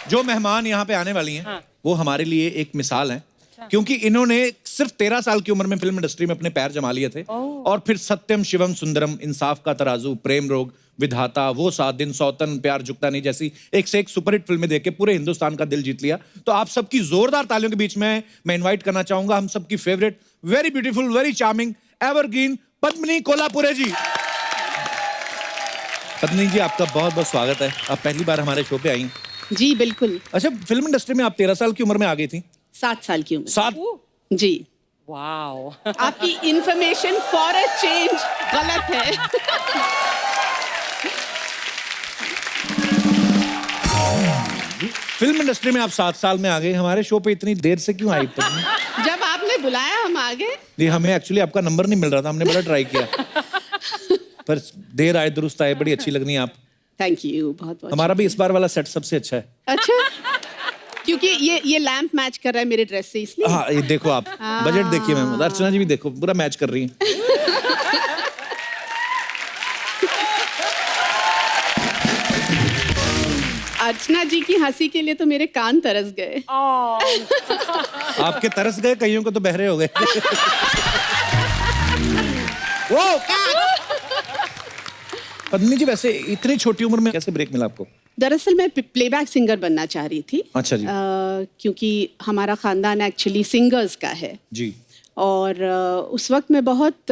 जो मेहमान यहाँ पे आने वाली हैं, हाँ। वो हमारे लिए एक मिसाल हैं, क्योंकि इन्होंने सिर्फ 13 साल की उम्र में फिल्म इंडस्ट्री में अपने पैर जमा लिए थे और फिर सत्यम शिवम सुंदरम, इंसाफ का तराजू, प्रेम रोग, विधाता, वो 7 दिन, सौतन, प्यार झुकता नहीं जैसी एक से एक सुपरहिट फिल्में देके पूरे हिंदुस्तान का दिल जीत लिया। तो आप सबकी जोरदार तालियों के बीच में मैं इन्वाइट करना चाहूंगा हम सबकी favourite, very beautiful, very charming, evergreen Padmini Kolhapure ji. Padmini ji, आपका बहुत बहुत स्वागत है। आप पहली बार हमारे शो पे आई। जी बिल्कुल। अच्छा, फिल्म इंडस्ट्री में आप 13 साल की उम्र में आ गई थी? 7 साल की उम्र। 7? जी। वाओ। आपकी इंफॉर्मेशन फॉर अ चेंज गलत है। फिल्म इंडस्ट्री में आप 7 साल में आ गए, हमारे शो पे इतनी देर से क्यों आई? जब आपने बुलाया हम आ गए। जी, हमें एक्चुअली आपका नंबर नहीं मिल रहा था, हमने बड़ा ट्राई किया पर देर आए दुरुस्त आए, बड़ी अच्छी लगनी आप। थैंक यू, बहुत बहुत। हमारा भी इस बार वाला सेट सबसे अच्छा है। अच्छा, क्योंकि ये लैंप मैच कर रहा है मेरे ड्रेस से, इसलिए। हाँ, ये देखो आप, बजट देखिए मैम, अर्चना जी भी देखो, पूरा मैच कर रही हैं। अर्चना जी की हंसी के लिए तो मेरे कान तरस गए। आपके तरस गए, कईयों को तो बहरे हो गए। वो पद्मिनी जी, वैसे इतनी छोटी उम्र में कैसे ब्रेक मिला आपको? दरअसल मैं प्लेबैक सिंगर बनना चाह रही थी। अच्छा जी। क्योंकि हमारा खानदान एक्चुअली सिंगर्स का है जी। और उस वक्त मैं बहुत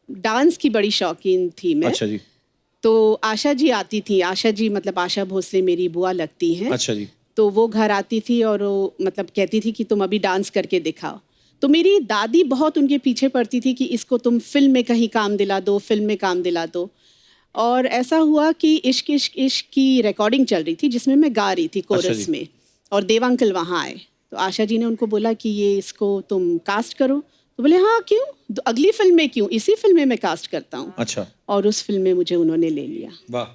डांस की बड़ी शौकीन थी मैं। अच्छा जी। तो आशा जी आती थी, आशा जी मतलब आशा भोसले मेरी बुआ लगती हैं। अच्छा जी। तो वो घर आती थी और वो मतलब कहती थी कि तुम अभी डांस करके दिखाओ। तो मेरी दादी बहुत उनके पीछे पड़ती थी कि इसको तुम फिल्म में कहीं काम दिला दो, फिल्म में काम दिला दो। और ऐसा हुआ कि इश्क इश्क इश्क की रिकॉर्डिंग चल रही थी जिसमें मैं गा रही थी कोरस में, और देवा अंकल वहाँ आए। तो आशा जी ने उनको बोला कि ये इसको तुम कास्ट करो। तो बोले हाँ क्यों, तो अगली फिल्म में क्यों, इसी फिल्म में मैं कास्ट करता हूँ। अच्छा। और उस फिल्म में मुझे उन्होंने ले लिया। वाह।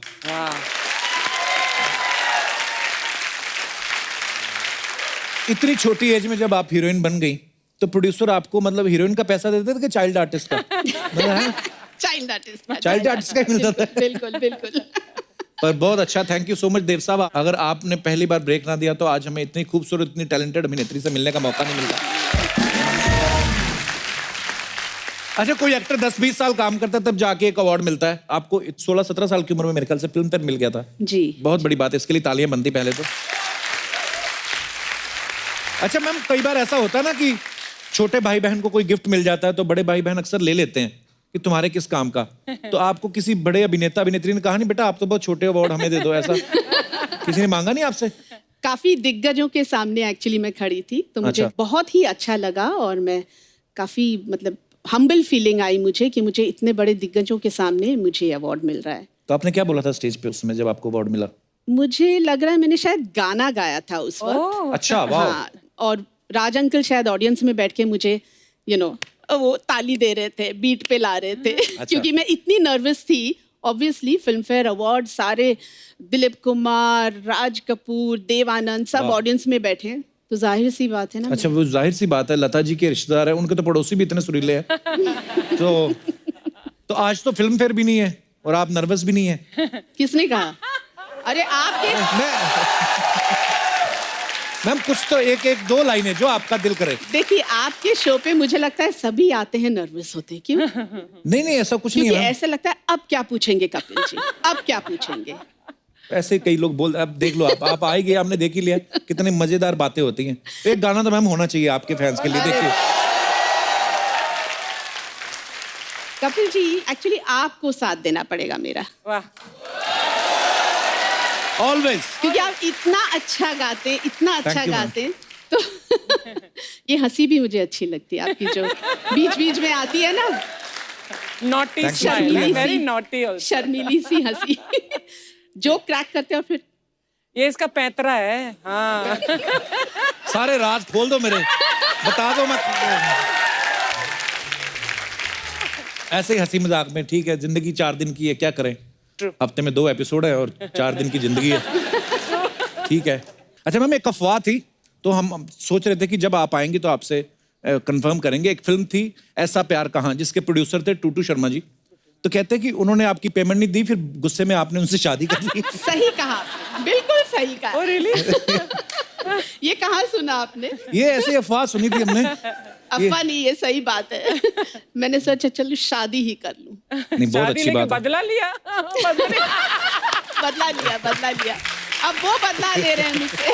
इतनी छोटी एज में जब आप हीरोइन बन गई तो प्रोड्यूसर आपको मतलब हीरोइन का पैसा देते थे कि चाइल्ड आर्टिस्ट का? चाइल्ड आर्टिस्ट का ही मिलता था। बिल्कुल बिल्कुल। पर बहुत अच्छा, थैंक यू सो मच देव साहब। अगर आपने पहली बार ब्रेक ना दिया तो आज हमें इतनी खूबसूरत, इतनी टैलेंटेड अभिनेत्री से मिलने का मौका नहीं मिलता। अच्छा, कोई एक्टर 10-20 साल काम करता है तब जाके एक अवार्ड मिलता है। आपको 16-17 साल की उम्र में मेरे ख्याल से फिल्म फेयर मिल गया था। जी, बहुत बड़ी बात है, इसके लिए तालियां बनती पहले तो। अच्छा मैम, कई बार ऐसा होता है ना कि छोटे भाई बहन को कोई गिफ्ट मिल जाता है तो बड़े भाई बहन अक्सर ले लेते हैं कि तुम्हारे किस काम का। तो आपको किसी बड़े अभिनेता अभिनेत्री ने कहा नहीं बेटा आप तो बहुत छोटे, अवार्ड हमें दे दो, ऐसा किसी ने मांगा नहीं आपसे? काफी दिग्गजों के सामने एक्चुअली मैं खड़ी थी तो मुझे बहुत ही अच्छा लगा और मैं काफी मतलब हम्बल फीलिंग आई मुझे कि मुझे इतने बड़े दिग्गजों के सामने मुझे अवार्ड मिल रहा है। तो आपने क्या बोला था स्टेज पे उस समय जब आपको अवार्ड मिला? मुझे लग रहा है मैंने शायद गाना गाया था उस वक्त। अच्छा, वाह। हाँ, और राज अंकल शायद ऑडियंस में बैठ के मुझे वो ताली दे रहे थे, बीट पे ला रहे थे। क्योंकि मैं इतनी नर्वस थी। ऑब्वियसली फिल्म फेयर अवार्ड सारे, दिलीप कुमार, राज कपूर, देव आनंद सब ऑडियंस में बैठे, तो जाहिर सी बात है ना। अच्छा, वो जाहिर सी बात है, लता जी के रिश्तेदार है, उनके तो पड़ोसी भी इतने सुरीले हैं। तो आज तो फिल्म फेयर भी नहीं है और आप नर्वस भी नहीं है। किसने कहा? अरे आपके मैम कुछ तो एक दो लाइनें जो आपका दिल करे। देखिए, आपके शो पे मुझे लगता है सभी आते हैं नर्वस होते हैं, क्यों? नहीं ऐसा कुछ नहीं है। क्योंकि ऐसे लगता है अब क्या पूछेंगे कपिल जी, अब क्या पूछेंगे। ऐसे कई लोग बोल, अब देख लो आप आ ही गए, हमने देख ही लिया कितनी मजेदार बातें होती हैं। एक गाना तो मैम होना चाहिए आपके फैंस के लिए, देखिए। कपिल जी, एक्चुअली आपको साथ देना पड़ेगा मेरा। वाह। ऑलवेज। क्योंकि आप इतना अच्छा गाते, इतना अच्छा गाते, तो ये हंसी भी मुझे अच्छी लगती है आपकी जो बीच बीच में आती है ना। Naughty, very naughty also. शर्मीली सी हंसी। जो क्रैक करते हो फिर। ये इसका पैतरा है। हाँ। सारे राज खोल दो मेरे, बता दो मत। ऐसे ही हंसी मजाक में, ठीक है, जिंदगी 4 दिन की है, क्या करें। हफ्ते में 2 एपिसोड है और 4 दिन की जिंदगी है, ठीक है। अच्छा मैम, एक अफवाह थी तो हम सोच रहे थे कि जब आप आएंगे तो आपसे कंफर्म करेंगे। एक फिल्म थी ऐसा प्यार कहाँ, जिसके प्रोड्यूसर थे टूटू शर्मा जी। तो कहते हैं कि उन्होंने आपकी पेमेंट नहीं दी, फिर गुस्से में आपने उनसे शादी कर ली। सही कहा आपने, बिल्कुल सही कहा। Oh, really? ये कहाँ सुना आपने? ये ऐसे अफवाह सुनी थी हमने। अफवाह नहीं, ये सही बात है। मैंने सोचा चलो शादी ही कर लूं। नहीं, बहुत शादी अच्छी लेके बात है। बदला लिया। बदला लिया। अब वो बदला ले रहे हैं मुझसे।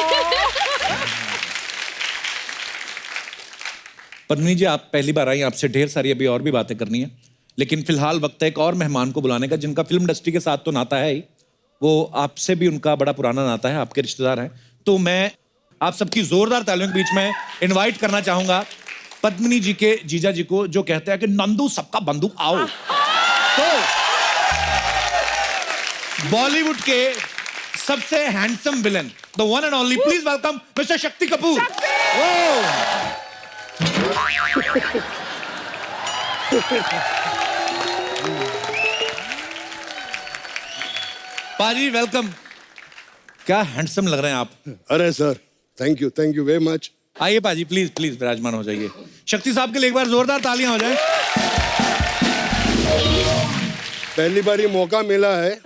पद्मिनी जी, आप पहली बार आई, आपसे ढेर सारी अभी और भी बातें करनी है, लेकिन फिलहाल वक्त है एक और मेहमान को बुलाने का जिनका फिल्म इंडस्ट्री के साथ तो नाता है ही, वो आपसे भी उनका बड़ा पुराना नाता है, आपके रिश्तेदार हैं। तो मैं आप सबकी जोरदार तालियों के बीच में इनवाइट करना चाहूंगा पद्मिनी जी के जीजा जी को, जो कहते हैं कि नंदू सबका बंधु आओ। तो बॉलीवुड के सबसे handsome villain, the one and only, please welcome mister Shakti Kapoor. पाजी वेलकम। क्या हैंडसम लग रहे हैं आप। अरे sir, thank you very much. आइए पाजी, प्लीज प्लीज विराजमान हो जाइए। शक्ति साहब के लिए एक बार जोरदार तालियां हो जाए। पहली बार ये मौका मिला है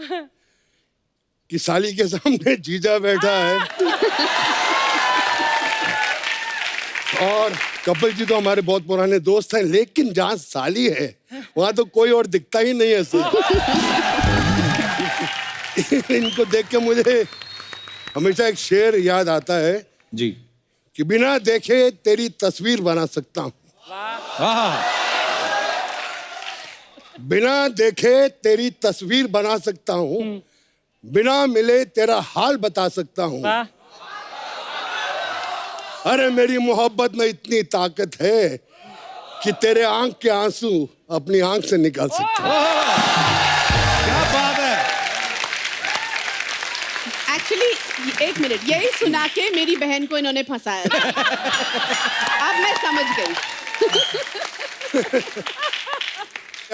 कि साली के सामने जीजा बैठा है। और कपिल जी तो हमारे बहुत पुराने दोस्त हैं, लेकिन जहाँ साली है वहां तो कोई और दिखता ही नहीं है सर। इनको देख के मुझे हमेशा एक शेर याद आता है जी, कि बिना देखे तेरी तस्वीर बना सकता हूँ, वाह, बिना देखे तेरी तस्वीर बना सकता हूँ, बिना मिले तेरा हाल बता सकता हूँ। वाह। अरे मेरी मोहब्बत में इतनी ताकत है कि तेरे आंख के आंसू अपनी आंख से निकाल सकता हूँ। क्या बात है। एक्चुअली एक मिनट, यही सुना के मेरी बहन को इन्होंने फंसाया था। अब मैं समझ गई।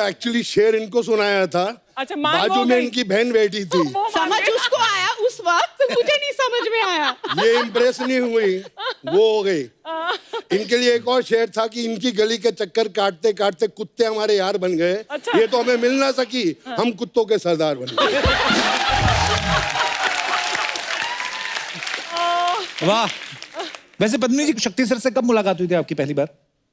एक्चुअली शेर इनको सुनाया था, अच्छा, मान बाजू वो में गई। इनकी बहन बैठी थी। समझ उसको आया उस वक्त, मुझे नहीं समझ में आया। ये इम्प्रेस नहीं हुई, वो हो गई। इनके लिए एक और शेर था कि इनकी गली के चक्कर काटते काटते कुत्ते हमारे यार बन गए। अच्छा। ये तो हमें मिल ना सकी, हम कुत्तों के सरदार बन गए। वाह। वैसे पद्मिनी जी, शक्ति सर से कब मुलाकात हुई थी आपकी पहली बार।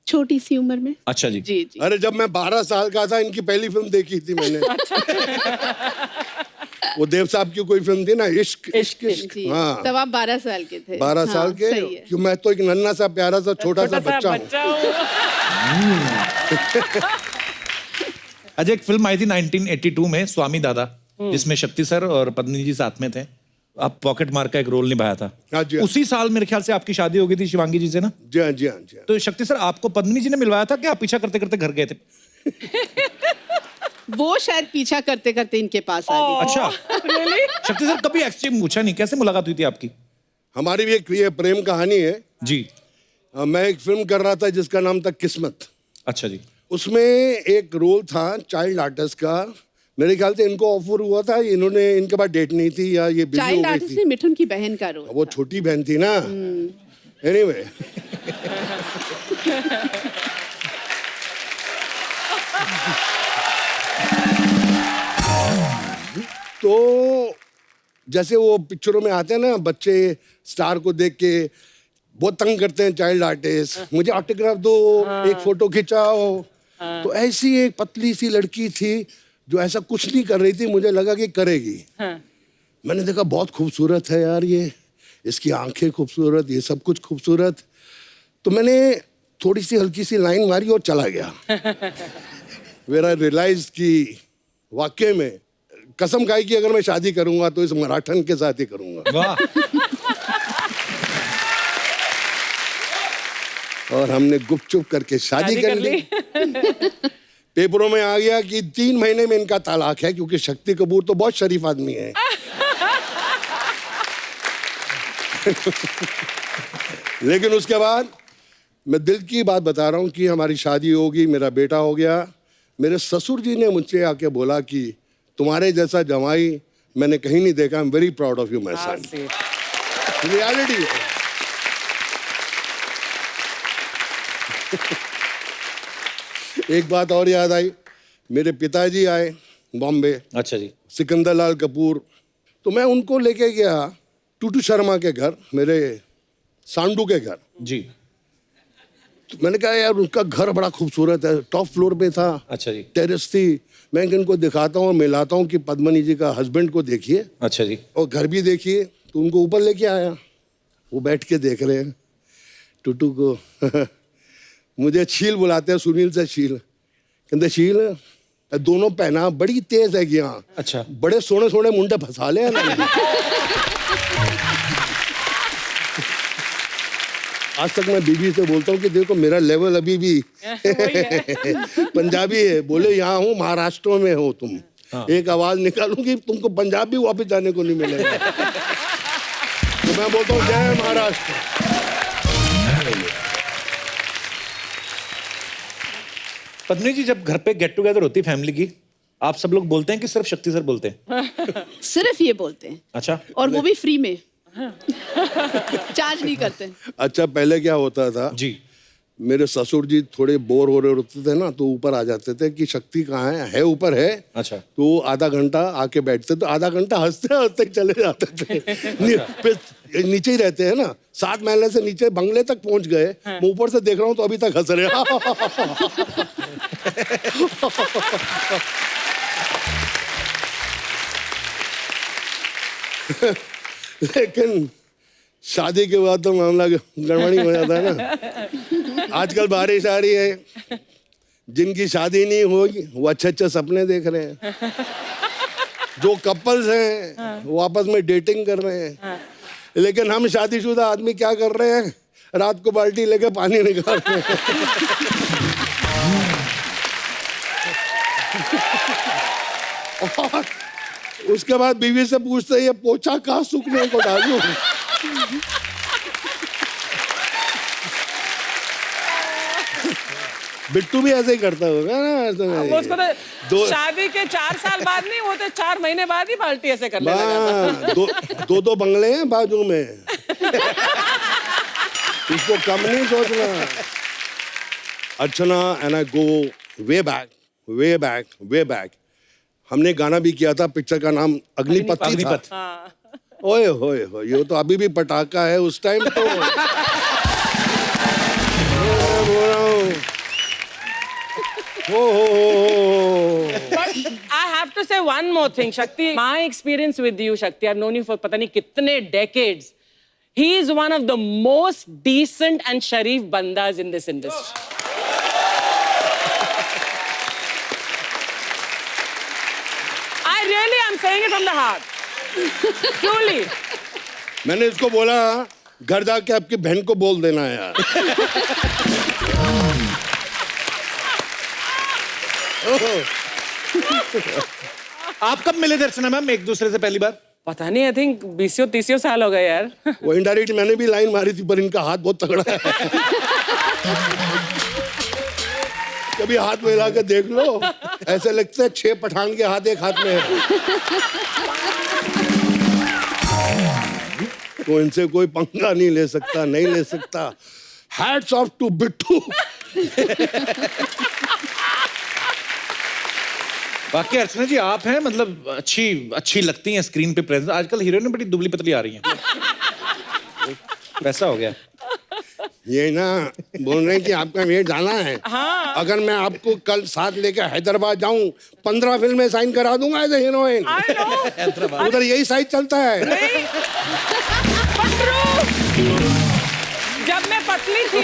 छोटी सी उम्र में। अच्छा जी। जी जी। अरे जब मैं 12 साल का था, इनकी पहली फिल्म देखी थी मैंने। वो देव साहब की कोई फिल्म थी ना, इश्क इश्क इश्क। जी, हाँ, तब आप 12 साल के थे। 12 साल के। सही है। क्यों, मैं तो एक नन्हा सा प्यारा सा छोटा सा बच्चा हूँ। अच्छा, एक फिल्म आई थी 1982 में, स्वामी दादा, जिसमें शक्ति सर और पद्मिनी जी साथ में थे। आप पॉकेट मार का एक रोल निभाया था। हाँ जी, हाँ। उसी साल मेरे ख्याल से आपकी शादी हो गई थी शिवांगी जी से ना। जी हाँ, जी हाँ, जी हाँ। तो शक्ति सर, आपको पद्मिनी जी ने मिलवाया था कि आप पीछा करते करते घर गए थे। वो शायद पीछा करते करते इनके पास आ गई। अच्छा, शक्ति सर कभी एक्सचेंज पूछा नहीं, कैसे मुलाकात हुई थी आपकी। हमारी भी एक ये प्रेम कहानी है। जी। मैं एक फिल्म कर रहा था जिसका नाम था किस्मत। अच्छा जी। उसमें एक रोल था चाइल्ड आर्टिस्ट का। मेरे ख्याल से इनको ऑफर हुआ था, इन्होंने, इनके पास डेट नहीं थी या ये बिजी हो चाइल्ड गई आर्टिस्ट थी। में मिठुन की बहन का रोल। वो छोटी बहन थी ना। एनीवे, तो जैसे वो पिक्चरों में आते हैं ना, बच्चे स्टार को देख के बहुत तंग करते हैं चाइल्ड आर्टिस्ट, मुझे ऑटोग्राफ दो, एक फोटो खिंचाओ। तो ऐसी एक पतली सी लड़की थी जो ऐसा कुछ नहीं कर रही थी, मुझे लगा कि करेगी। मैंने देखा बहुत खूबसूरत है यार ये, इसकी आंखें खूबसूरत, ये सब कुछ खूबसूरत। तो मैंने थोड़ी सी हल्की सी लाइन मारी और चला गया। वेर आई रियलाइज कि वाकई में कसम खाई कि अगर मैं शादी करूंगा तो इस मराठन के साथ ही करूंगा। वाह। और हमने गुपचुप करके शादी कर ली। पेपरों में आ गया कि 3 महीने में इनका तलाक है, क्योंकि शक्ति कपूर तो बहुत शरीफ आदमी है। लेकिन उसके बाद मैं दिल की बात बता रहा हूँ कि हमारी शादी होगी, मेरा बेटा हो गया। मेरे ससुर जी ने मुझसे आके बोला कि तुम्हारे जैसा जमाई मैंने कहीं नहीं देखा। I am very proud of you my son. Reality है। एक बात और याद आई, मेरे पिताजी आए, बॉम्बे, अच्छा जी। सिकंदर लाल कपूर। तो मैं उनको लेके गया टूटू शर्मा के घर, मेरे सांडू के घर। जी। तो मैंने कहा यार उनका घर बड़ा खूबसूरत है, टॉप फ्लोर पे था, अच्छा जी। टेरेस थी। मैं इनको दिखाता हूँ और मिलाता हूँ कि पद्मनी जी का हस्बैंड को देखिए अच्छा जी। और घर भी देखिए। तो उनको ऊपर लेके आया, वो बैठ के देख रहे हैं टूटू को। मुझे छील बुलाते हैं, सुनील से छील। कहते छील दोनों पहना बड़ी तेज है यहाँ। अच्छा। बड़े सोने सोने मुंडे फंसा ले ना। आज तक मैं बीबी से बोलता हूँ कि देखो मेरा लेवल अभी भी पंजाबी है। बोले यहाँ हूँ, महाराष्ट्र में हो तुम। हाँ। एक आवाज निकालूंगी तुमको पंजाब भी वापस जाने को नहीं मिलेगा। तो मैं बोलता हूँ जय महाराष्ट्र। पद्मिनी जी, जब घर पे गेट टुगेदर होती है फैमिली की, आप सब लोग बोलते हैं कि सिर्फ शक्ति सर बोलते हैं? सिर्फ ये बोलते हैं। अच्छा। और वो भी फ्री में। चार्ज नहीं करते। अच्छा, पहले क्या होता था जी, मेरे ससुर जी थोड़े बोर हो रहे होते थे ना, तो ऊपर आ जाते थे कि शक्ति कहाँ है ऊपर है। अच्छा। तो आधा घंटा आके बैठते, तो आधा घंटा हंसते हंसते चले जाते थे। फिर नीचे ही रहते हैं ना, 7 महले से नीचे बंगले तक पहुंच गए। मैं ऊपर से देख रहा हूँ तो अभी तक हंस रहे। लेकिन शादी के बाद तो मामला गड़बड़ी हो जाता है ना। आजकल बारिश आ रही है, जिनकी शादी नहीं होगी वो अच्छे अच्छे सपने देख रहे हैं। जो कपल्स हैं वो आपस में डेटिंग कर रहे हैं। लेकिन हम शादीशुदा आदमी क्या कर रहे हैं, रात को बाल्टी लेके पानी निकाल रहे हैं। और उसके बाद बीवी से पूछते ये पोछा कहाँ सूखने को डालूं। बिट्टू भी ऐसे ही करता होगा ना। वो उसको तो शादी के 4 साल बाद नहीं, वो तो 4 महीने बाद ही बाल्टी ऐसे करने लगा था। दो बंगले हैं बाजू में। इसको कम नहीं सोचना। Archana and I go way back. हमने गाना भी किया था, पिक्चर का नाम अग्निपथ था। ओए होए होए, ये तो अभी भी पटाखा है। उस टाइम तो But I have to say one more thing, Shakti. My experience with you, Shakti, I've known you for पता नहीं कितने decades. He is one of the most decent and sharif bandas in this industry. I really am saying it from the heart. Truly. मैंने इसको बोला घर जाके आपकी बहन को बोल देना यार। आप कब मिले दर्शना मैम एक दूसरे से पहली बार? पता नहीं, I think 20-30 साल हो गए यार। वो इनडायरेक्ट मैंने भी लाइन मारी थी, पर इनका हाथ बहुत तगड़ा है। कभी हाथ में हिला के देख लो, ऐसे लगता है 6 पठान के हाथ एक हाथ में है। तो इनसे कोई पंगा नहीं ले सकता। Hats off to Bittu. बाकी अर्चना जी, आप हैं मतलब अच्छी लगती हैं स्क्रीन पे प्रेजेंस। आजकल हीरोइन बड़ी दुबली पतली आ रही हैं। वैसा हो गया। ये ना बोल रहे हैं कि आपका वेट जाना है। हाँ। अगर मैं आपको कल साथ लेकर हैदराबाद जाऊं, 15 फिल्में साइन करा दूंगा एज ए हीरोइन। उधर यही साइज चलता है। जब मैं पतली थी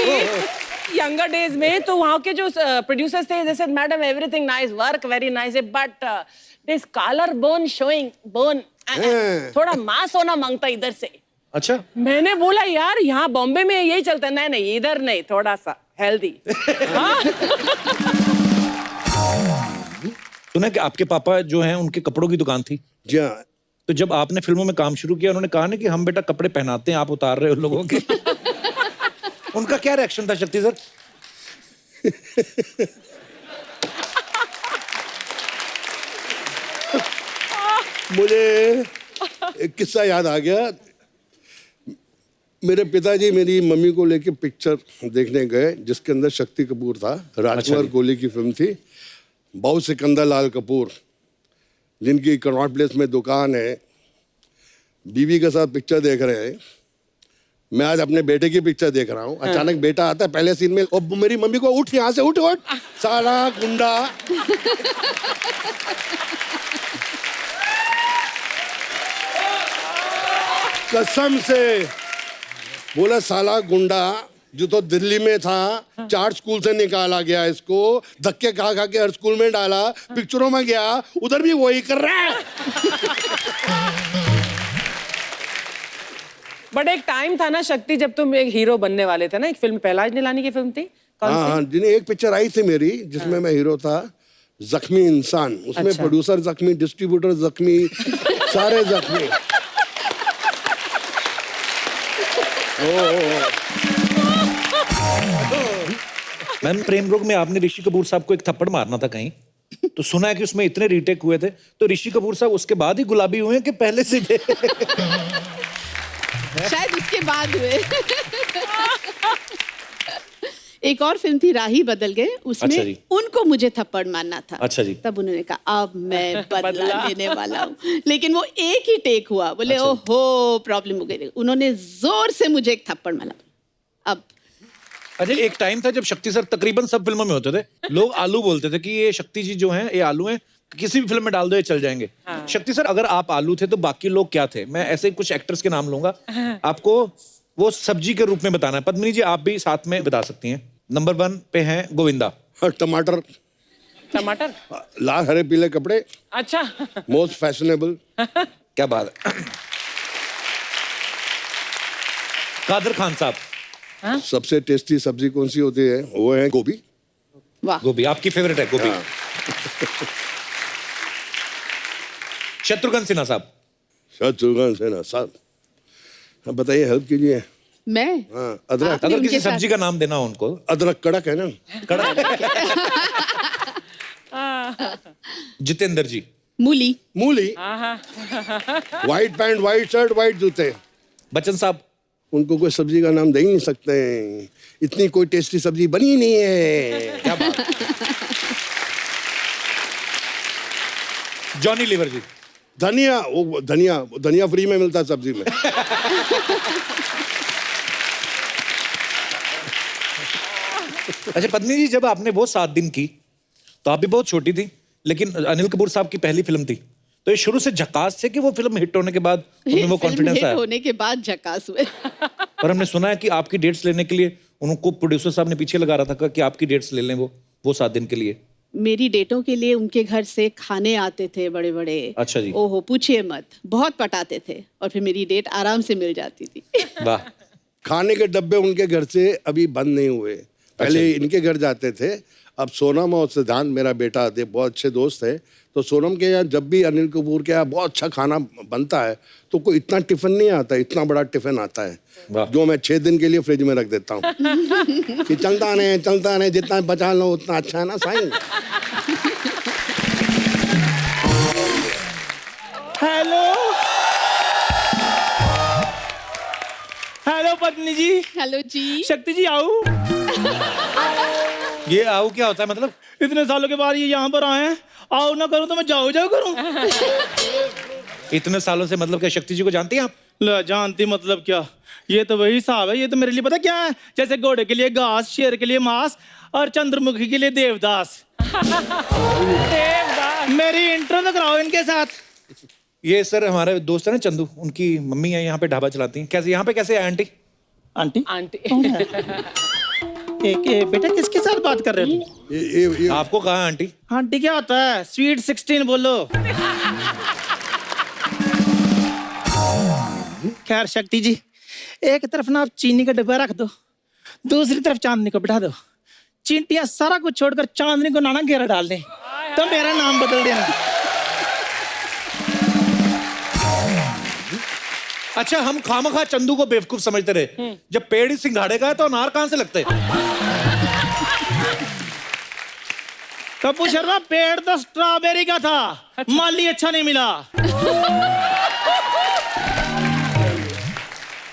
यंगर डेज में, तो वहाँ के जो प्रोड्यूसर्स थे, जैसे madam everything nice, work very nice, but this collar bone showing bone, थोड़ा मांस होना मांगता इधर से। अच्छा। मैंने बोला यार यहाँ बॉम्बे में यही चलता है। नहीं इधर नहीं, थोड़ा सा हेल्दी। सुना कि आपके पापा जो हैं उनके कपड़ों की दुकान थी। जी हाँ। तो जब आपने फिल्मों में काम शुरू किया, उन्होंने कहा ना कि हम बेटा कपड़े पहनाते हैं, आप उतार रहे हो लोगों के। उनका क्या रिएक्शन था शक्ति सर? मुझे एक किस्सा याद आ गया। मेरे पिताजी मेरी मम्मी को लेके पिक्चर देखने गए, जिसके अंदर शक्ति कपूर था। राजकुमार कोहली की फिल्म थी, बाऊ सिकंदर लाल कपूर। जिनकी कनॉट प्लेस में दुकान है, बीवी के साथ पिक्चर देख रहे हैं। मैं आज अपने बेटे की पिक्चर देख रहा हूँ। अचानक बेटा आता है पहले सीन में, और मेरी मम्मी को उठ यहाँ से, उठ उठ साला गुंडा। कसम से बोला साला गुंडा, जो तो दिल्ली में था, 4 स्कूल से निकाला गया, इसको धक्के खा खा के हर स्कूल में डाला, पिक्चरों में गया, उधर भी वही कर रहा है। बट एक टाइम था ना शक्ति, जब तुम एक हीरो बनने वाले थे ना, एक फिल्म पहलाज निलानी की फिल्म थी, कौन सी? हाँ, जिन्हें एक पिक्चर आई थी मेरी जिसमें मैं हीरो था, जख्मी इंसान। उसमें अच्छा। प्रोड्यूसर जख्मी, डिस्ट्रीब्यूटर जख्मी, सारे जख्मी। मैम, प्रेम रोग में आपने ऋषि कपूर साहब को एक थप्पड़ मारना था कहीं, तो सुना है कि उसमें इतने रीटेक हुए थे, तो ऋषि कपूर साहब उसके बाद ही गुलाबी हुए हैं कि पहले से थे? शायद उसके बाद हुए। एक और फिल्म थी राही बदल गए, अच्छा उसमें जी। उनको मुझे थप्पड़ मारना था। अच्छा जी। तब उन्होंने कहा अब मैं बदला लेने वाला हूँ, लेकिन वो एक ही टेक हुआ। बोले अच्छा। ओहो प्रॉब्लम हो गई। उन्होंने जोर से मुझे एक थप्पड़ मारा। अब अच्छा, एक टाइम था जब शक्ति सर तकरीबन सब फिल्मों में होते थे, लोग आलू बोलते थे कि ये शक्ति जी जो हैं ये आलू हैं, किसी भी फिल्म में डाल दो ये चल जाएंगे। शक्ति सर, अगर आप आलू थे तो बाकी लोग क्या थे? मैं ऐसे कुछ एक्टर्स के नाम लूंगा, आपको वो सब्जी के रूप में बताना है। पद्मिनी जी, आप भी साथ में बता सकती हैं। नंबर 1 पे हैं गोविंदा। टमाटर, टमाटर, लाल हरे पीले कपड़े, अच्छा। Most fashionable. क्या बात है। कादर खान साहब। सबसे टेस्टी सब्जी कौन सी होती है? वो है गोभी। वाह, गोभी आपकी फेवरेट है? गोभी। हाँ। शत्रुघ्न सिन्हा साहब। शत्रुघ्न सिन्हा साहब, हाँ बताइए, हेल्प कीजिए। मैं हाँ, अदरक। आपने अगर उनके किसी साथ- सब्जी का नाम देना हो उनको। अदरक कड़क है ना। जितेंद्र जी। मूली। मूली, white pant, white shirt, white जूते। बच्चन साहब। उनको कोई सब्जी का नाम दे ही नहीं सकते, इतनी कोई टेस्टी सब्जी बनी नहीं है। क्या बात। जॉनी लीवर जी। धनिया, वो धनिया फ्री में मिलता है सब्जी में। अच्छा पत्नी जी, जब आपने वो 7 दिन की तो आप भी बहुत छोटी थी, लेकिन अनिल कपूर साहब की पहली फिल्म थी, तो ये शुरू से झकास थे कि वो फिल्म हिट होने के बाद उनमें वो फिल्म कॉन्फिडेंस हिट आया? होने के बाद झकास हुए। और हमने सुना है कि आपकी डेट्स लेने के लिए उनको प्रोड्यूसर साहब ने पीछे लगा रहा था कि आपकी डेट्स ले लें वो 7 दिन के लिए। मेरी डेटों के लिए उनके घर से खाने आते थे बड़े बड़े। अच्छा जी। ओहो पूछिए मत, बहुत पटाते थे, और फिर मेरी डेट आराम से मिल जाती थी। वाह। खाने के डब्बे उनके घर से अभी बंद नहीं हुए, पहले इनके घर जाते थे। अब सोनम और सिद्धांत, मेरा बेटा, बहुत अच्छे दोस्त है, तो सोनम के यहाँ जब भी अनिल कपूर के यहाँ बहुत अच्छा खाना बनता है तो कोई इतना टिफिन नहीं आता, इतना बड़ा टिफिन आता है वाह। जो मैं 6 दिन के लिए फ्रिज में रख देता हूँ कि चलता नहीं, जितना बचा लो उतना अच्छा है ना साईं। हेलो हेलो पत्नी जी। हेलो जी। शक्ति जी आओ। ये आओ क्या होता है मतलब? इतने सालों के बाद ये यहाँ पर आए हैं, आओ ना करूं तो मैं जाओ जाओ करूं। इतने सालों से मतलब क्या शक्ति जी को जानती हैं आप? ला जानती मतलब क्या, ये तो वही हिसाब है। ये तो मेरे लिए पता क्या है, जैसे घोड़े के लिए घास, शेर के लिए मांस और चंद्रमुखी के लिए देवदास। मेरी इंट्रो तो कराओ इनके साथ। ये सर हमारे दोस्त है ना चंदू, उनकी मम्मी है, यहाँ पे ढाबा चलाती हैं। कैसे यहाँ पे कैसे है आंटी? Aunty aunty. बेटा किसके साथ बात कर रहे हो? ये आपको कहा है आंटी? आंटी क्या होता है? स्वीट 16 बोलो। खैर शक्ति जी, एक तरफ ना आप चीनी का डिब्बा रख दो, दूसरी तरफ चांदनी को बिठा दो। चींटियां सारा कुछ छोड़कर चांदनी को नाना घेरा डाल दें, तो मेरा नाम बदल देना। अच्छा, हम खामखा चंदू को बेवकूफ समझते रहे। जब पेड़ ही सिंघाड़े का है तो अनार कहां से लगते? कपूर शर्मा, पेड़ तो स्ट्रॉबेरी का था, माली अच्छा नहीं मिला।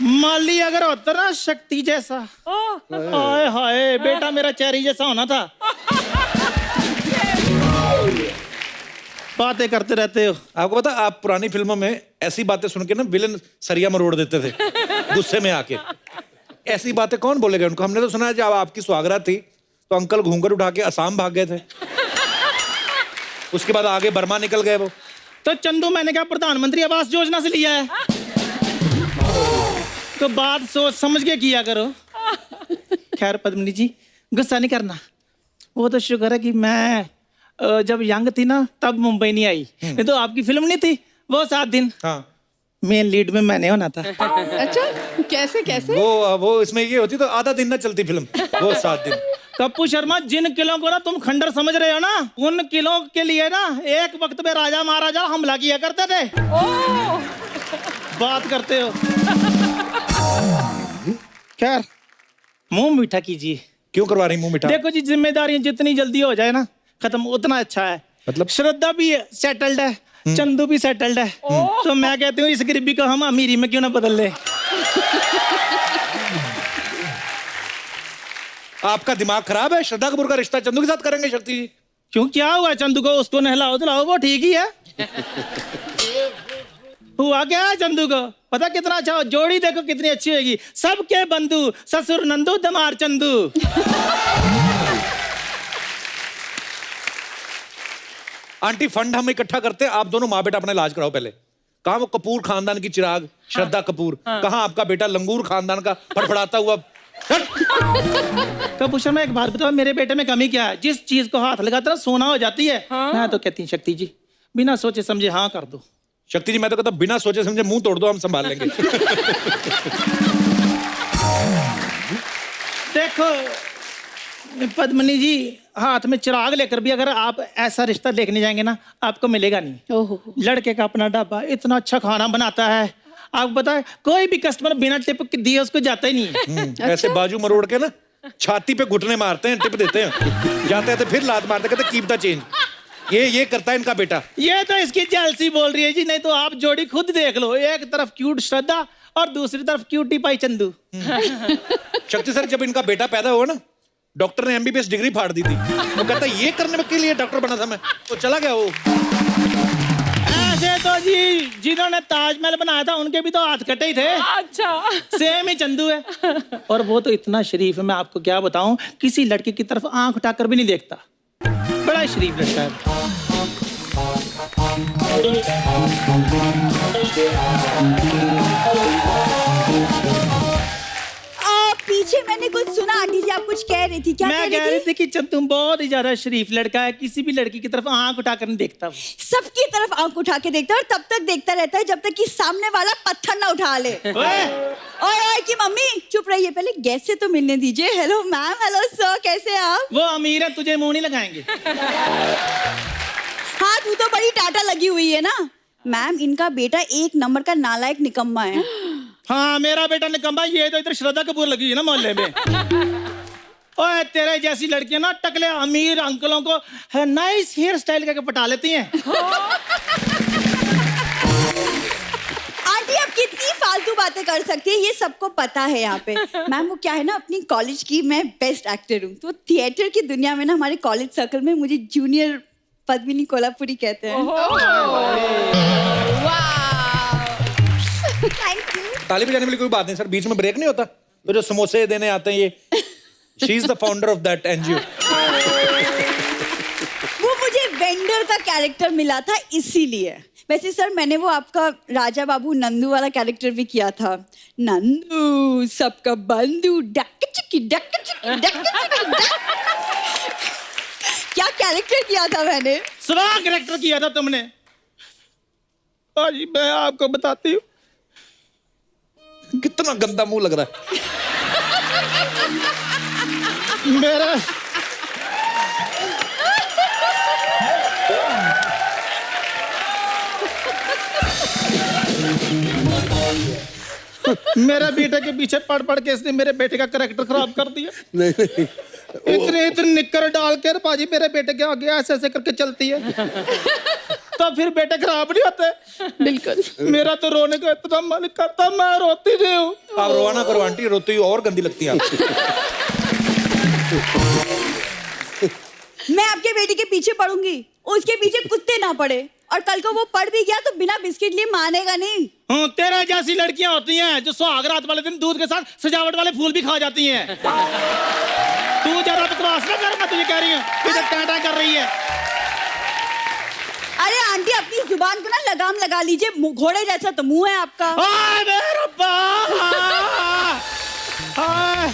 माली अगर होता ना शक्ति जैसा, हाय हाय, बेटा मेरा चेरी जैसा होना था। बातें करते रहते हो। आपको पता, आप पुरानी फिल्मों में ऐसी बातें सुन के ना विलन सरिया मरोड़ देते थे गुस्से में आके। ऐसी बातें कौन बोलेगा उनको? हमने तो सुना है जब आपकी सुहागरात थी तो अंकल घूंघट उठा के असम भाग गए थे, उसके बाद आगे बर्मा निकल गए वो। तो चंदू मैंने क्या प्रधानमंत्री आवास योजना से लिया है? तो बात सोच समझ के किया करो। खैर पद्मिनी जी, गुस्सा नहीं करना। वो तो शुक्र है कि मैं जब यंग थी ना तब मुंबई नहीं आई, नहीं तो आपकी फिल्म नहीं थी वो 7 दिन। हाँ, मेन लीड में मैंने होना था। अच्छा, कैसे कैसे? वो इसमें ये होती तो आधा दिन ना चलती फिल्म, वो 7 दिन। कप्पू शर्मा, जिन किलों को ना तुम खंडर समझ रहे हो ना, उन किलों के लिए ना एक वक्त में राजा महाराजा हमला किया करते थे। बात करते हो। खैर मुंह मीठा कीजिए। क्यों करवा रही मुंह मीठा? देखो जी, जिम्मेदारियां जितनी जल्दी हो जाए ना खत्म उतना अच्छा है। मतलब? श्रद्धा भी सेटल्ड है, चंदू भी सेटल्ड है, तो मैं कहती हूँ इस गरीबी को हम अमीरी में क्यों ना बदल ले। आपका दिमाग खराब है? श्रद्धा कपूर का रिश्ता चंदू के साथ करेंगे शक्ति जी? क्यों, क्या हुआ चंदू को? उसको नहलाओ धुलाओ, वो ठीक ही है। हुआ क्या है चंदू को? पता कितना अच्छा, जोड़ी देखो कितनी अच्छी होगी। सबके बंधु, ससुर नंदू दमार चंदू। आंटी, फंड हम इकट्ठा करते हैं, आप दोनों माँ बेटा अपना इलाज कराओ पहले। कहाँ वो कपूर खानदान की चिराग श्रद्धा कपूर, कहाँ आपका बेटा लंगूर खानदान का फड़फड़ाता हुआ? कपूर शर्मा, एक बात बताओ, मेरे बेटे में कमी क्या है? जिस चीज को हाथ लगाता है सोना हो जाती है। मैं तो कहती हूँ शक्ति जी बिना सोचे समझे हाँ कर दो। शक्ति जी, मैं तो कहता हूं, बिना सोचे समझे मुंह तोड़ दो, हम संभाल लेंगे। देखो पद्मिनी जी, हाथ में चिराग लेकर भी अगर आप ऐसा रिश्ता देखने जाएंगे ना, आपको मिलेगा नहीं। ओहो, लड़के का अपना ढाबा, इतना अच्छा खाना बनाता है, आपको पता है कोई भी कस्टमर बिना टिप दिए उसको जाता ही नहीं है। ऐसे बाजू मरोड़ के ना छाती पे घुटने मारते हैं, टिप देते हैं, जाते हैं तो फिर लात मारते, कहते कीप द चेंज। ये करता है इनका बेटा। ये तो इसकी जेलसी बोल रही है जी, नहीं तो आप जोड़ी खुद देख लो। एक तरफ क्यूट श्रद्धा और दूसरी तरफ क्यूटी पाई चंदू। शक्ति सर, जब इनका बेटा पैदा हुआ ना, डॉक्टर ने MBBS डिग्री फाड़ दी थी। वो कहता है ये करने के लिए डॉक्टर बना था मैं, तो चला गया वो। ऐसे तो जी जिन्होंने ताजमहल बनाया था उनके भी तो हाथ कटे ही थे। अच्छा, सेम ही चंदू है। और वो तो इतना शरीफ है, मैं आपको क्या बताऊं, किसी लड़के की तरफ आंख उठाकर भी नहीं देखता। बड़ा शरीफ लड़का है। पीछे मैंने कुछ सुना, आंटी जी आप कुछ कह रही थी, क्या मैं कह रही थी कि चंदू बहुत ही ज्यादा शरीफ लड़का है, किसी भी लड़की की तरफ आंख उठाकर नहीं देखता। सबकी तरफ आंख उठा के देखता है और तब तक देखता रहता है जब तक कि सामने वाला पत्थर ना उठा ले। ओए की मम्मी चुप रहिए, पहले गेस्ट से तो मिलने दीजिए। हेलो मैम, हेलो सर, कैसे हैं आप? वो अमीर है, तुझे मुंह नहीं लगाएंगे। हाँ, तू तो बड़ी टाटा लगी हुई है ना। मैम, इनका बेटा 1 नंबर का नालायक निकम्मा है। हाँ, मेरा बेटा निकम्मा, ये तो इधर श्रद्धा कपूर लगी है ना मोहल्ले में। ओए तेरे जैसी लड़कियां ना टकले अमीर अंकलों को नाइस हेयर स्टाइल करके पटा लेती हैं। आंटी आप कितनी फालतू बातें कर सकती है, ये सबको पता है यहाँ पे। मैम वो क्या है ना, अपनी कॉलेज की मैं बेस्ट एक्टर हूँ, तो थिएटर की दुनिया में ना हमारे कॉलेज सर्कल में मुझे जूनियर पद्मिनी कोल्हापुरी कहते हैं। Thank you. ताली बजाने वाली कोई बात नहीं सर, बीच में ब्रेक नहीं होता। तो जो समोसे देने आते हैं, ये she is the founder of that NGO। वो मुझे वेंडर का कैरेक्टर मिला था इसीलिए। वैसे सर मैंने वो आपका राजा बाबू नंदू वाला कैरेक्टर भी किया था। नंदू सबका बंधु, डक चिकी डक चिकी डक चिकी डक। क्या कैरेक्टर किया था मैंने? स्वाग कैरेक्टर किया था तुमने। और मैं आपको बताती हूँ, कितना गंदा मुंह लग रहा है। मेरा मेरे बेटे के पीछे पढ़ पढ़ के इसने मेरे बेटे का कैरेक्टर खराब कर दिया। नहीं इतने निक्कर डाल के पाजी मेरे बेटे के आगे ऐसे ऐसे करके चलती है, तो फिर बेटे खराब नहीं होते। बिल्कुल। मेरा तो रोने का इतना मन करता, मैं रोती नहीं हूँ। आप रोवाना करो आंटी, रोती हुई और गंदी लगती है आप। मैं आपके बेटी के पीछे पड़ूंगी। उसके पीछे कुत्ते ना पड़े, और कल को वो पड़ भी गया तो बिना बिस्किट लिए मानेगा नहीं। तेरे जैसी लड़कियां होती हैं जो सुहाग रात वाले दिन दूध के साथ सजावट वाले फूल भी खा जाती हैं। तू ज्यादा बकवास ना कर, मैं तुझे कह रही हूँ, इधर टाटा कर रही है। अरे आंटी, अपनी जुबान को ना लगाम लगा लीजिए, घोड़े जैसा तो मुंह है आपका। हाय मेरे रब्बा, हाय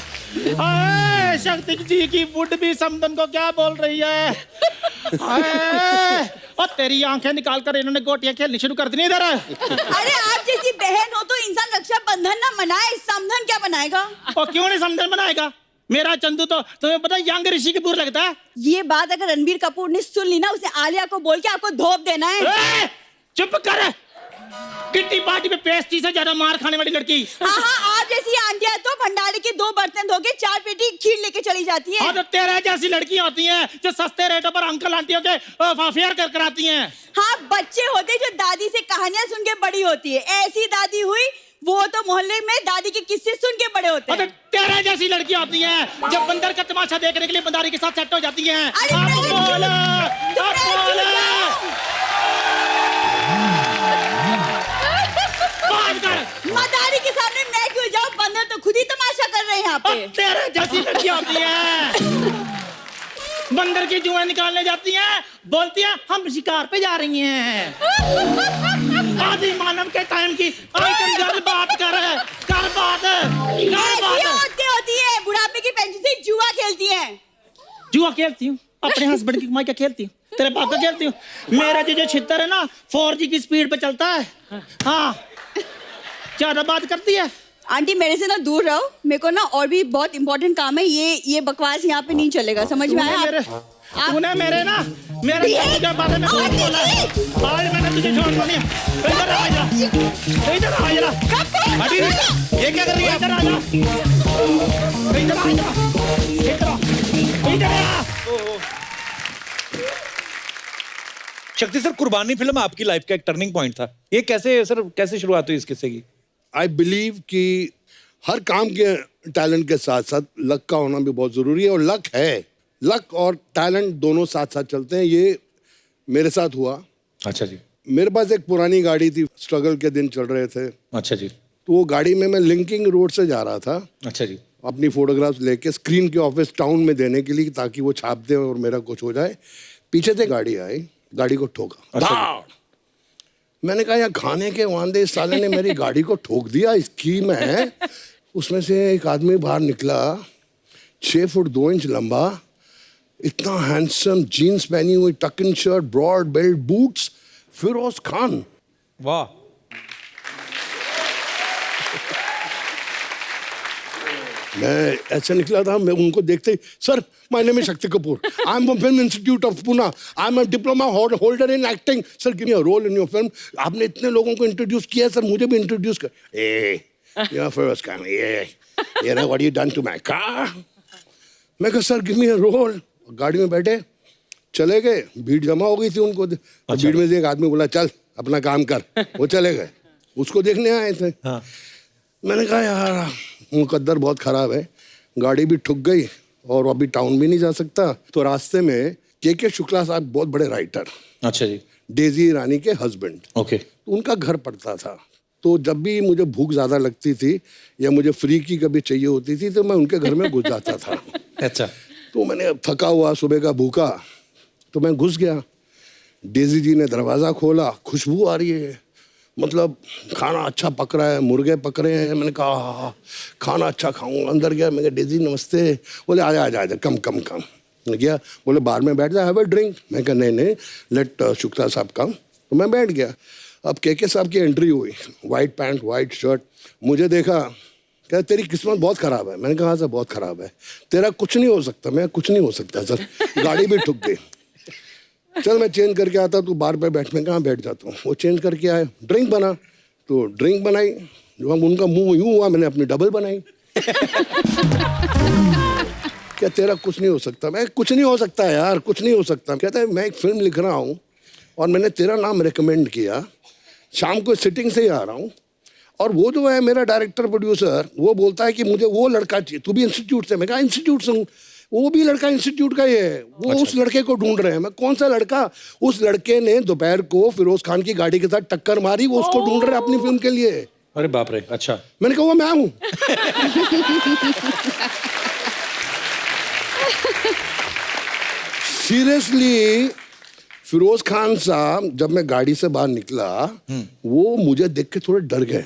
हाय, शक्ति जी की बुढ़ भी समदन को क्या बोल रही है। हाय, और तेरी आंखें निकाल कर इन्होंने गोटियां खेलनी शुरू कर दी नहीं इधर। अरे आप जैसी बहन हो तो इंसान रक्षा बंधन ना मनाए, समधन क्या बनाएगा? और क्यों नहीं समधन बनाएगा? मेरा चंदू तो तुम्हें पता यंग ऋषि की बुर लगता है। ये बात अगर रणबीर कपूर ने सुन ली ना, उसे आलिया को बोल के आपको धोप देना है। चुप कर, किट्टी पार्टी पे पेस्ट्री से ज्यादा मार खाने वाली लड़की। हाँ, आप जैसी आंटियां तो भंडारे के 2 बर्तन धो के 4 पेटी खीर लेके चली जाती है। हाँ, तो तेरे जैसी लड़कियां होती हैं जो सस्ते रेटों पर अंकल आंटियों के अफेयर कर कराती हैं। हाँ, बच्चे होते जो दादी से कहानियां सुन के बड़ी होती है, ऐसी दादी हुई वो तो मोहल्ले में दादी के किस्से सुन के बड़े होते हैं। तेरे जैसी लड़कियां होती हैं जब बंदर का तमाशा देखने के लिए बंदारी के साथ सेट हो जाती हैं। मदारी के सामने मैं क्यों जाऊं? बंदर तो खुद ही तमाशा कर रहे हैं यहाँ पे। तेरे जैसी लड़कियां होती हैं बंदर की जुएं निकालने जाती हैं, बोलती हैं हम शिकार पे जा रही हैं। आदि मानव के टाइम की आइटम गर्ल बात कर बात औरतें होती है बुढ़ापे की पेंशन से जुआ खेलती हैं। जुआ खेलती हूँ, अपने हस्बैंड की कमाई का खेलती हूँ, तेरे बाप का खेलती हूँ। मेरा जो छितर है ना 4G की स्पीड पे चलता है। हाँ, ज्यादा बात करती है। आंटी मेरे से ना दूर रहो, मेरे को ना और भी बहुत इंपॉर्टेंट काम है। ये बकवास यहाँ पे नहीं चलेगा, समझ में आया? तूने मेरे बारे में बोला, आज मैंने तुझे छोड़ना नहीं। इधर आ जा, इधर आ जा। ये क्या कर रही है? इधर आ जा, इधर आ जा, इधर आ। शक्ति सर, कुर्बानी फिल्म आपकी लाइफ का एक टर्निंग पॉइंट था। ये कैसे शुरुआत हुई इस किस्से की? आई बिलीव कि हर काम के टैलेंट के साथ साथ लक का होना भी बहुत ज़रूरी है, और लक है। लक और टैलेंट दोनों साथ साथ चलते हैं। ये मेरे साथ हुआ। अच्छा जी। मेरे पास एक पुरानी गाड़ी थी, स्ट्रगल के दिन चल रहे थे। अच्छा जी। तो वो गाड़ी में मैं लिंकिंग रोड से जा रहा था। अच्छा जी। अपनी फोटोग्राफ्स लेके स्क्रीन के ऑफिस टाउन में देने के लिए, ताकि वो छाप दे और मेरा कुछ हो जाए। पीछे से गाड़ी आई, गाड़ी को ठोका। अच्छा। मैंने कहा यार खाने के वांदे, इस साले ने मेरी गाड़ी को ठोक दिया। इसकी मैं उसमें से एक आदमी बाहर निकला, 6 फुट 2 इंच लंबा, इतना हैंडसम, जीन्स पहनी हुई, tuck in shirt, broad belt, boots, Feroz Khan. वाह। मैं ऐसे निकला था, मैं उनको देखते ही, sir my name is Shakti Kapoor, I am from film institute of Pune, I am a diploma holder in acting, sir give me a role in your film. आपने इतने लोगों को इंट्रोड्यूस किया, सर मुझे भी इंट्रोड्यूस कर। या फिरोज खान, ये ना what you done to my car. मैं कहा sir give me a role. गाड़ी में बैठे चले गए, भीड़ जमा हो गई थी उनको। अच्छा। भीड़ में से एक आदमी बोला चल अपना काम कर, वो चले गए, उसको देखने आए थे। हाँ। मैंने कहा यार मुकद्दर बहुत खराब है, गाड़ी भी ठुक गई और अभी टाउन भी नहीं जा सकता। तो रास्ते में के शुक्ला साहब बहुत बड़े राइटर, अच्छा जी, डेजी ईरानी के हस्बैंड, ओके, तो उनका घर पड़ता था। तो जब भी मुझे भूख ज़्यादा लगती थी या मुझे फ्री की कभी चाहिए होती थी तो मैं उनके घर में घुस जाता था। अच्छा। तो मैंने थका हुआ, सुबह का भूखा, तो मैं घुस गया। डेजी जी ने दरवाज़ा खोला, खुशबू आ रही है, मतलब खाना अच्छा पक रहा है, मुर्गे पक रहे हैं। मैंने कहा खाना अच्छा खाऊंगा। अंदर गया, मैं कहा डेजी नमस्ते। बोले आजा आजा आजा, कम कम कम। मैं गया, बोले बाहर में बैठ जा, हैव अ ड्रिंक। मैं कहा नहीं लेट शुक्ला साहब कम। तो मैं बैठ गया। अब के साहब की एंट्री हुई, वाइट पैंट वाइट शर्ट, मुझे देखा, कहा तेरी किस्मत बहुत ख़राब है। मैंने कहा सर बहुत ख़राब है, तेरा कुछ नहीं हो सकता। मैं कुछ नहीं हो सकता सर, गाड़ी भी ठुक गई। चल मैं चेंज करके आता, तू बार पे बैठ, में कहाँ बैठ जाता हूँ। वो चेंज करके आए, ड्रिंक बना, तो ड्रिंक बनाई। जब उनका मुंह यूँ हुआ, मैंने अपनी डबल बनाई। क्या तेरा कुछ नहीं हो सकता? मैं कुछ नहीं हो सकता यार, कुछ नहीं हो सकता। कहता है मैं एक फिल्म लिख रहा हूँ और मैंने तेरा नाम रिकमेंड किया, शाम को सिटिंग से ही आ रहा हूँ, और वो जो है मेरा डायरेक्टर प्रोड्यूसर, वो बोलता है कि मुझे वो लड़का चाहिए, तू भी इंस्टीट्यूट से। मैं कहा इंस्टीट्यूट से हूँ। वो भी लड़का इंस्टीट्यूट का ही है, वो उस लड़के को ढूंढ रहे हैं। मैं कौन सा लड़का? उस लड़के ने दोपहर को फिरोज खान की गाड़ी के साथ टक्कर मारी, वो उसको ढूंढ रहे हैं अपनी फिल्म के लिए। अरे बाप रे, अच्छा। मैंने कहा वो मैं हूं। सीरियसली फिरोज खान साहब जब मैं गाड़ी से बाहर निकला, वो मुझे देख के थोड़े डर गए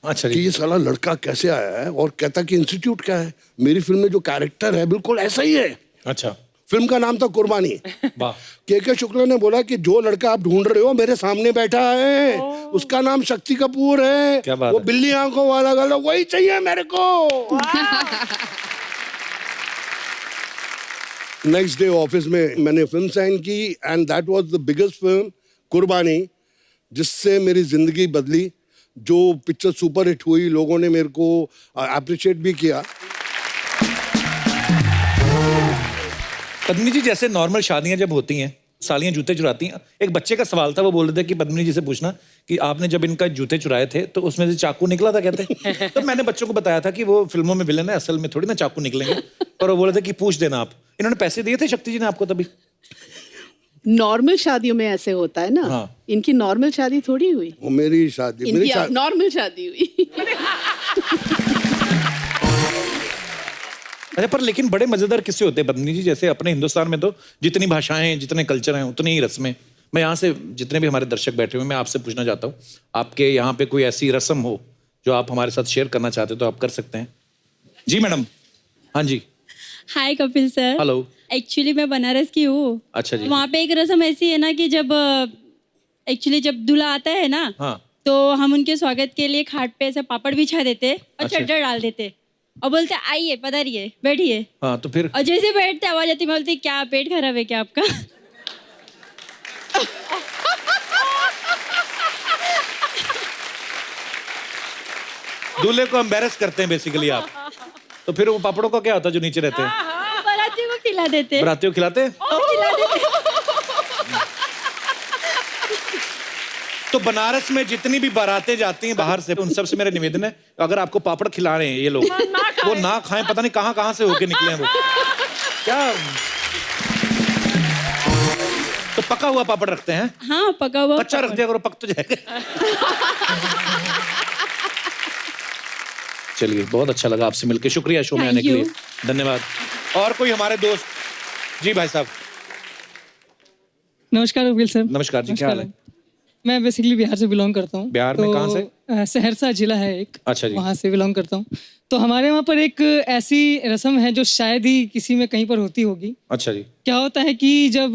अच्छा कि जी। ये साला लड़का कैसे आया है, और कहता कि इंस्टीट्यूट का है। मेरी फिल्म में जो कैरेक्टर है बिल्कुल ऐसा ही है। अच्छा, फिल्म का नाम था कुर्बानी। वाह। के शुक्ला ने बोला कि जो लड़का आप ढूंढ रहे हो मेरे सामने बैठा है, उसका नाम शक्ति कपूर है। क्या बात वो है। बिल्ली आंखों वाला गला, वही चाहिए मेरे को। नेक्स्ट डे ऑफिस में मैंने फिल्म साइन की, and that was the biggest film, कुर्बानी, जिससे मेरी जिंदगी बदली। जो पिक्चर सुपर हिट हुई, लोगों ने मेरे को अप्रिशिएट भी किया। पद्मिनी जी, जैसे नॉर्मल शादियां जब होती हैं, सालियां जूते चुराती हैं, एक बच्चे का सवाल था, वो बोल रहे थे कि पद्मिनी जी से पूछना कि आपने जब इनका जूते चुराए थे तो उसमें से चाकू निकला था कहते। तो मैंने बच्चों को बताया था कि वो फिल्मों में विलन है, असल में थोड़ी ना चाकू निकलेंगे। और वो बोले थे कि पूछ देना आप। इन्होंने पैसे दिए थे शक्ति जी ने आपको तभी? नॉर्मल शादियों में ऐसे होता है ना। हाँ। इनकी नॉर्मल शादी थोड़ी हुई, वो मेरी शादी, मेरी इनकी नॉर्मल शादी हुई। अच्छा, पर लेकिन बड़े मजेदार किस्से होते हैं पद्मिनी जी। जैसे अपने हिंदुस्तान में तो जितनी भाषाएं हैं, जितने कल्चर हैं, उतनी ही रस्में। मैं यहाँ से जितने भी हमारे दर्शक बैठे हुए हैं, मैं आपसे पूछना चाहता हूँ, आपके यहाँ पे कोई ऐसी रस्म हो जो आप हमारे साथ शेयर करना चाहते हो तो आप कर सकते हैं। जी मैडम। हाँ जी। हाय कपिल सर। हेलो। एक्चुअली मैं बनारस की हूँ। अच्छा जी। वहाँ पे एक रस्म ऐसी है ना कि जब जब दूल्हा आता है ना, हाँ। तो हम उनके स्वागत के लिए खाट पे ऐसे पापड़ बिछा देते और अच्छा। चद्दर डाल देते और बोलते आइए पधारिए बैठिए। हाँ, तो फिर? और जैसे बैठते आवाज आती, बोलती क्या पेट खराब है क्या आपका? दूल्हे को एम्बैरेस करते हैं बेसिकली आप। तो फिर वो पापड़ों का क्या होता है जो नीचे रहते हैं? बारातियों को खिला देते। बरातियों को खिलाते हैं? खिला देते। तो बनारस में जितनी भी बारातें जाती हैं बाहर से, उन सब से मेरा निवेदन है, अगर आपको पापड़ खिला रहे हैं ये लोग, वो ना खाएं। पता नहीं कहाँ कहाँ से होके निकले हैं वो। क्या? तो पका हुआ पापड़ रखते हैं? हाँ, पका हुआ। कच्चा रख दिया करो, पक तो जाएगा। चलिए, बहुत अच्छा लगा आपसे मिलकर। शुक्रिया शो में आने के लिए, धन्यवाद। और कोई हमारे दोस्त? जी भाई साहब। नमस्कार कपिल सर। नमस्कार जी, क्या हाल है? मैं बेसिकली बिहार से बिलोंग करता हूँ। बिहार में कहाँ से? सहरसा जिला है एक। अच्छा जी। वहाँ से बिलोंग करता हूँ। तो हमारे वहाँ पर एक ऐसी रस्म है जो शायद ही किसी में कहीं पर होती होगी। अच्छा जी। क्या होता है कि जब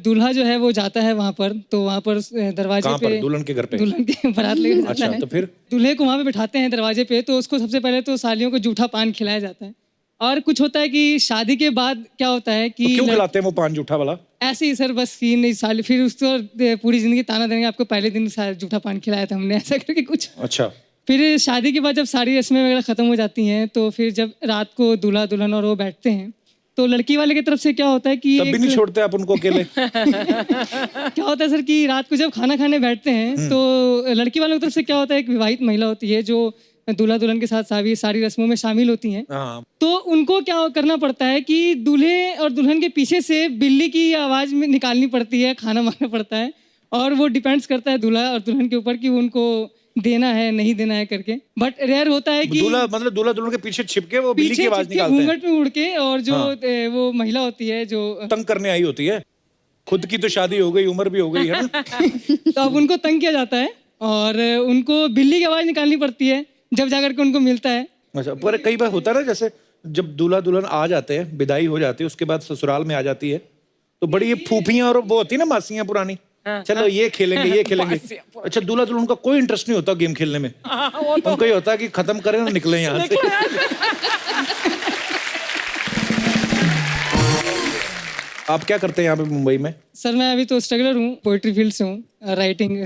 दूल्हा जो है वो जाता है वहाँ पर, तो वहाँ पर दरवाजे कहाँ पर? पे, दुल्हन के घर पे? दुल्हन के बारात लेकर जाता अच्छा, है। तो फिर? दूल्हे को वहाँ पे बिठाते हैं दरवाजे पे, तो उसको सबसे पहले तो सालियों को जूठा पान खिलाया जाता है। और कुछ होता है कि शादी के बाद क्या होता है कि तो क्यों खिलाते हैं वो पान जूठा वाला? ऐसे ही सर, बस कि नहीं साल फिर उसको पूरी जिंदगी ताना देंगे आपको पहले दिन जूठा पान खिलाया था हमने, ऐसा करके कुछ। अच्छा। फिर शादी के बाद जब सारी रस्में वगैरह खत्म हो जाती हैं, तो फिर जब रात को दूल्हा दुल्हन और वो बैठते हैं, तो लड़की वाले की तरफ से क्या होता है कि तब भी नहीं छोड़ते आप उनको अकेले? क्या होता है सर कि रात को जब खाना खाने बैठते हैं, तो लड़की वालों की तरफ से क्या होता है, एक विवाहित महिला होती है जो दूल्हा दुल्हन के साथ सारी रस्मों में शामिल होती हैं। हाँ। तो उनको क्या करना पड़ता है कि दूल्हे और दुल्हन के पीछे से बिल्ली की आवाज में निकालनी पड़ती है, खाना मांगना पड़ता है। और वो डिपेंड्स करता है दूल्हा और दुल्हन के ऊपर कि उनको देना है नहीं देना है करके। बट रेयर होता है कि दूल्हा दुल्हन के पीछे छिपके वो बिल्ली की आवाज निकालते हैं, घूंघट में उड़ के। और जो हाँ। वो महिला होती है जो तंग करने आई होती है। खुद की तो शादी हो गई, उम्र भी हो गई है ना। तो अब उनको तंग किया जाता है और उनको बिल्ली की आवाज निकालनी पड़ती है जब जाकर के उनको मिलता है। अच्छा, पर कई बार होता है ना, जैसे जब दूल्हा दुल्हन आ जाते हैं, विदाई हो जाती है, उसके बाद ससुराल में आ जाती है, तो बड़ी ये फूफियां और वो होती है ना मासियां पुरानी, चलो ये खेलेंगे ये खेलेंगे। अच्छा, दूल्हा दुल्हन का कोई इंटरेस्ट नहीं होता गेम खेलने में? उनको ये होता है कि खत्म करें ना, निकले यहाँ से। आप क्या करते हैं यहाँ पे मुंबई में? सर मैं अभी तो स्ट्रगलर हूँ, पोएट्री फील्ड से हूँ, राइटिंग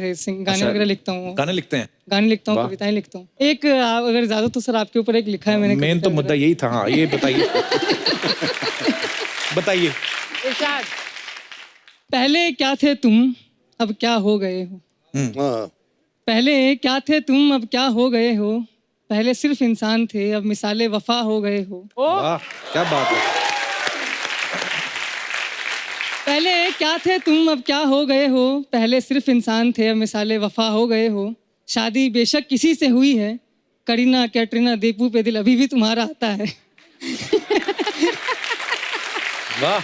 गाने वगैरह लिखता हूँ। गाने लिखते हैं? गाने लिखता हूँ, कविताएं लिखता हूँ। एक अगर ज्यादा तो सर आपके ऊपर एक लिखा है मैंने। मेन तो मुद्दा यही था। हाँ, ये बताइए। बताइए। इरशाद। पहले क्या थे तुम अब क्या हो गए हो, हाँ। पहले क्या थे तुम अब क्या हो गए हो, पहले सिर्फ इंसान थे अब मिसाले वफा हो गए हो। वाह, क्या बात है। पहले क्या थे तुम अब क्या हो गए हो, पहले सिर्फ इंसान थे अब मिसाले वफा हो गए हो, शादी बेशक किसी से हुई है, करीना कैटरीना दीपू पे दिल अभी भी तुम्हारा आता है। वाह,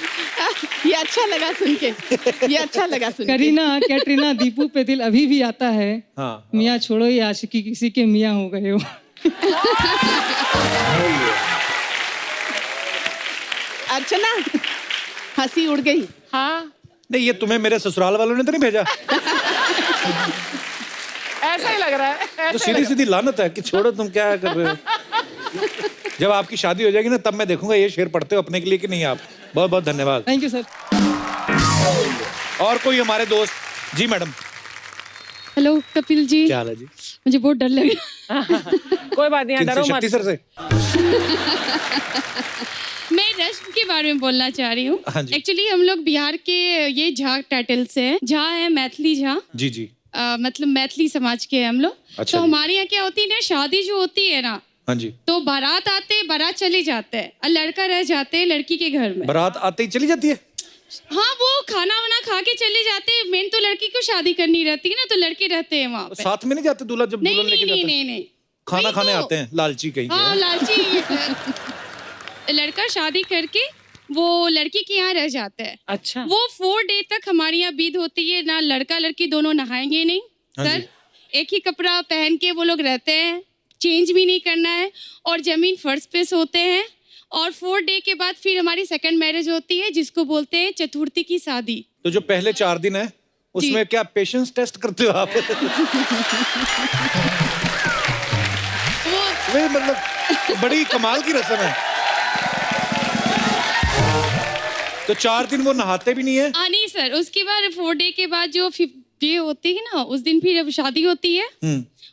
ये अच्छा लगा सुन के, ये अच्छा लगा सुन के। करीना कैटरीना दीपू पे दिल अभी भी आता है, हाँ। मियाँ छोड़ो ये आशिकी किसी के मियाँ हो गए हो। अर्चना, हंसी उड़ गई। हाँ, नहीं, ये तुम्हें मेरे ससुराल वालों ने तो नहीं भेजा? ऐसा ही लग रहा है, तो ऐसा ही सीधी सीधी लानत है कि छोड़ो तुम क्या कर रहे हो। जब आपकी शादी हो जाएगी ना तब मैं देखूंगा ये शेर पढ़ते हो अपने के लिए कि नहीं आप। बहुत बहुत धन्यवाद। Thank you sir. और कोई हमारे दोस्त? जी मैडम। हेलो कपिल जी, क्या हाल है जी? मुझे बहुत डर लग रहा है। कोई बात नहीं, डरो किनसे? मत। शक्ति सर से? मैं रश्म के बारे में बोलना चाह रही हूँ। हाँ जी। एक्चुअली हम लोग बिहार के ये झा टाइटल से हैं। झा है मैथिली झा, जी जी। मतलब मैथिली समाज के हैं हम लोग। अच्छा तो जी। हमारे यहाँ क्या होती है ना, शादी जो होती है ना, हाँ जी। तो बारात आते बारात चले जाते हैं और लड़का रह जाते हैं लड़की के घर में। बारात आते ही चली जाती है? हाँ, वो खाना वाना खा के चले जाते हैं। मेन तो लड़की को शादी करनी रहती है ना, तो लड़के रहते हैं वहाँ पे। साथ में नहीं जाते दूल्हा जब नहीं दुल्हन लेके नहीं नहीं जाता है? नहीं नहीं, खाना वही खाने तो। आते हैं लालची कहीं हाँ के। लालची। लड़का शादी करके वो लड़की के यहाँ रह जाता है। अच्छा, वो 4 डे तक हमारे यहाँ बीत होती है ना, लड़का लड़की दोनों नहाएंगे नहीं हाँ सर। जी। एक ही कपड़ा पहन के वो लोग रहते हैं, चेंज भी नहीं करना है, और जमीन फर्श पे सोते हैं। और 4 डे के बाद फिर हमारी सेकंड मैरिज होती है, जिसको बोलते हैं चतुर्थी की शादी। तो जो पहले 4 दिन है उसमें क्या पेशेंस टेस्ट करते हो आप? वो नहीं, मतलब बड़ी कमाल की रस्म है। तो 4 दिन वो नहाते भी नहीं है? नहीं सर, उसके बाद 4 डे के बाद जो 5th डे होती है ना, उस दिन फिर अब शादी होती है।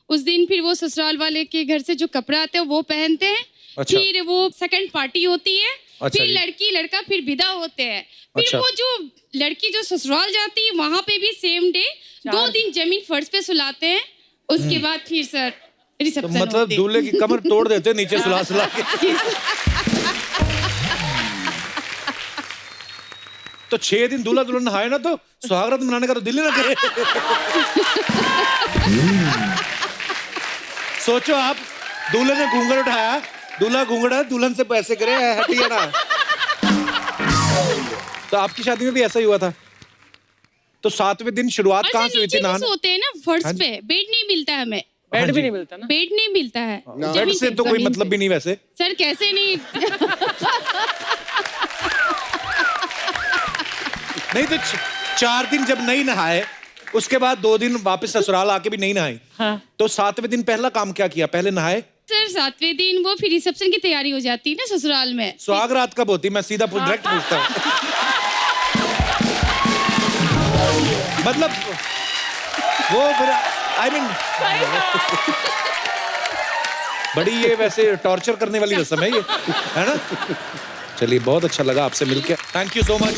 उस दिन फिर वो ससुराल वाले के घर से जो कपड़ा आते हैं वो पहनते हैं। अच्छा। फिर वो सेकंड पार्टी होती है। अच्छा फिर जी। लड़की लड़का फिर विदा होते हैं। फिर अच्छा। वो जो लड़की जो ससुराल जाती है वहां पे भी सेम डे 2 दिन जमीन फर्श पे सुलाते हैं। उसके बाद फिर सर तो रिसेप्शन मतलब होती है। दूल्हे की कमर तोड़ देते हैं नीचे सुला सुला के। तो 6 दिन दूल्हा दुल्हन नहाए ना तो सुहागरात मनाने का तो दिल ही ना करे। सोचो आप, दूल्हे ने घूंघट उठाया, दूल्हा घूंघटा दुल्हन से पैसे करे, हटिए ना। तो आपकी शादी में भी ऐसा ही हुआ था? तो 7वें दिन शुरुआत और कहाँ सर से हुई नीचे थी भी नहाने? सोते हैं ना फर्श हाँ जी। पे, बेड नहीं मिलता है हमें। बेड जी। भी नहीं मिलता ना। बेड नहीं मिलता है। बेड से तो कोई मतलब भी नहीं वैसे। सर कैसे नहीं। नहीं तो 4 दिन जब नहीं नहाए, उसके बाद 2 दिन वापस ससुराल आके भी नहीं नहाए। हाँ। तो 7वें दिन पहला काम क्या किया? पहले नहाए? सर 7वें दिन वो फिर रिसेप्शन की तैयारी हो जाती है ना ससुराल में। सुहाग रात कब होती? मैं सीधा डायरेक्ट पूछता हूँ। मतलब वो आई मीन बड़ी ये वैसे टॉर्चर करने वाली रस्म है ये, है ना? चलिए, बहुत अच्छा लगा आपसे मिलकर। Thank you so much.